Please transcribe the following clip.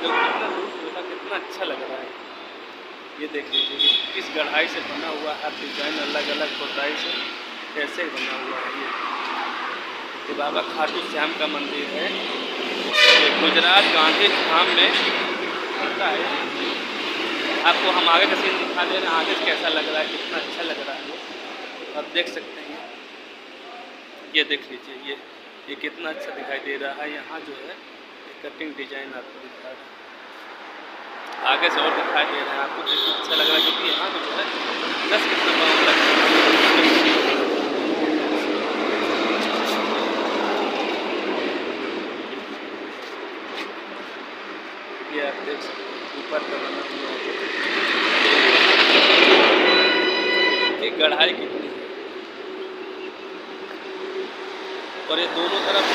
देखो कितना दूर कितना अच्छा लग रहा है। ये देख लीजिए कि किस गढ़ाई से बना हुआ है, डिजाइन अलग अलग खोदाई से कैसे बना हुआ है। ये बाबा खाटू श्याम का मंदिर है। ये गुजरात गांधी धाम में आता है। आपको हम आगे का सीन दिखा दे रहे हैं, आगे से कैसा लग रहा है, कितना अच्छा लग रहा है आप देख सकते हैं। ये देख लीजिए ये कितना अच्छा दिखाई दे रहा है। यहाँ जो है कटिंग डिजाइन आपको दिखा रहा है, आगे से और दिखाई दे रहा है आपको कितना अच्छा लग रहा है, क्योंकि यहाँ जो है 10 कितना बड़ा लग रहा है। ये आप देख सकते हैं ऊपर का बना हुआ है, गढ़ाई कितनी है। और ये दोनों तरफ